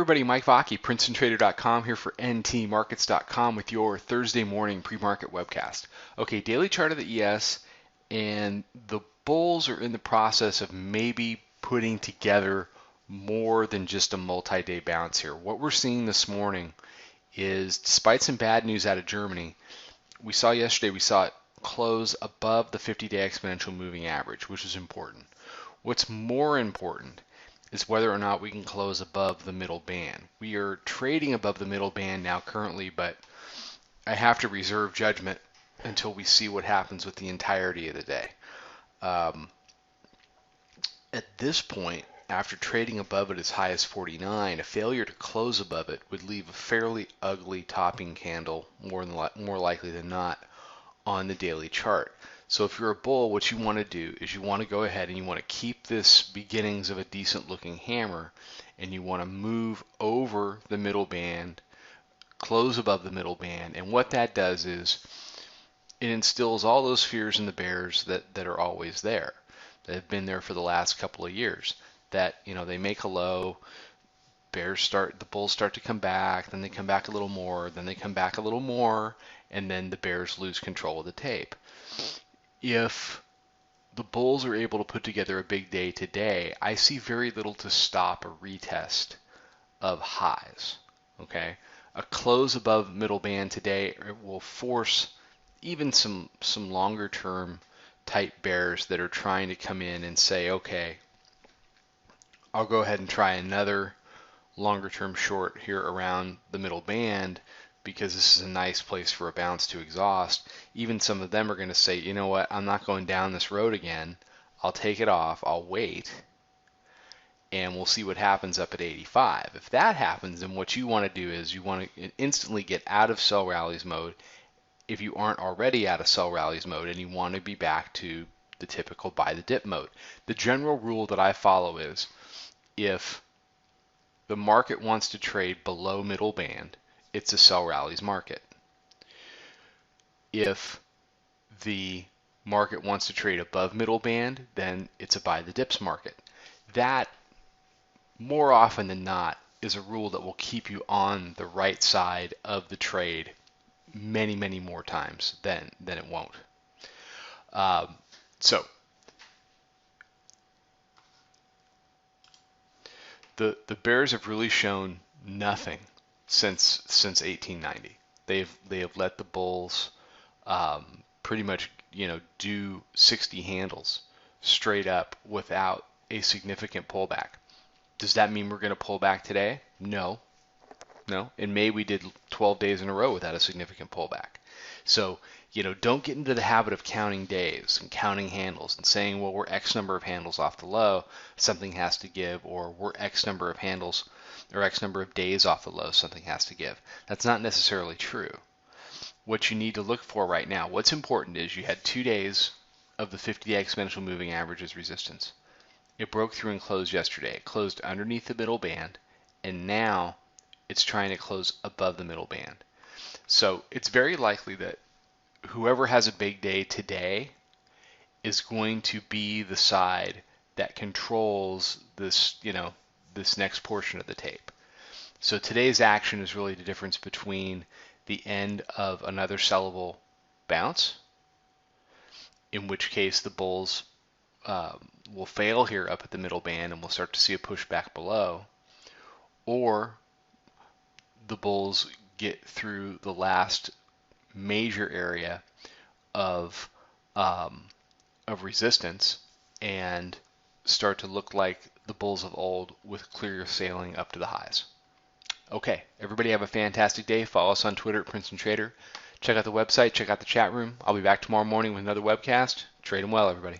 everybody, Mike Vaki, Princetontrader.com here for ntmarkets.com with your Thursday morning pre-market webcast. Okay, daily chart of the ES, and the bulls are in the process of maybe putting together more than just a multi-day bounce here. What we're seeing this morning is, despite some bad news out of Germany, we saw it close above the 50-day exponential moving average, which is important. What's more important is whether or not we can close above the middle band. We are trading above the middle band now currently, but I have to reserve judgment until we see what happens with the entirety of the day. At this point, after trading above it as high as 49, a failure to close above it would leave a fairly ugly topping candle, more likely than not, on the daily chart. So if you're a bull, what you want to do is you want to go ahead and you want to keep this beginnings of a decent looking hammer, and you want to move over the middle band, close above the middle band, and what that does is it instills all those fears in the bears that are always there, that have been there for the last couple of years, that they make a low, the bulls start to come back, then they come back a little more, then they come back a little more, and then the bears lose control of the tape. If the bulls are able to put together a big day today, I see very little to stop a retest of highs. Okay, a close above middle band today will force even some longer term type bears that are trying to come in and say, okay, I'll go ahead and try another longer term short here around the middle band, because this is a nice place for a bounce to exhaust. Even some of them are going to say, you know what, I'm not going down this road again. I'll take it off, I'll wait, and we'll see what happens up at 85. If that happens, then what you want to do is you want to instantly get out of sell rallies mode if you aren't already out of sell rallies mode, and you want to be back to the typical buy the dip mode. The general rule that I follow is, if the market wants to trade below middle band, it's a sell rallies market. If the market wants to trade above middle band, then it's a buy the dips market. That, more often than not, is a rule that will keep you on the right side of the trade many, many more times than it won't. So the bears have really shown nothing since 1890. They have let the bulls pretty much do 60 handles straight up without a significant pullback. Does that mean we're going to pull back today? No. In May we did 12 days in a row without a significant pullback. So don't get into the habit of counting days and counting handles and saying, well, we're X number of handles off the low, something has to give, or we're X number of handles or X number of days off the low, something has to give. That's not necessarily true. What you need to look for right now, what's important is you had 2 days of the 50-day exponential moving average as resistance. It broke through and closed yesterday. It closed underneath the middle band, and now it's trying to close above the middle band. So it's very likely that whoever has a big day today is going to be the side that controls this, this next portion of the tape. So today's action is really the difference between the end of another sellable bounce, in which case the bulls will fail here up at the middle band and we'll start to see a pushback below, or the bulls get through the last major area of resistance and start to look like the bulls of old with clear sailing up to the highs. Okay, everybody have a fantastic day. Follow us on Twitter at Princeton Trader. Check out the website, check out the chat room. I'll be back tomorrow morning with another webcast. Trade them well, everybody.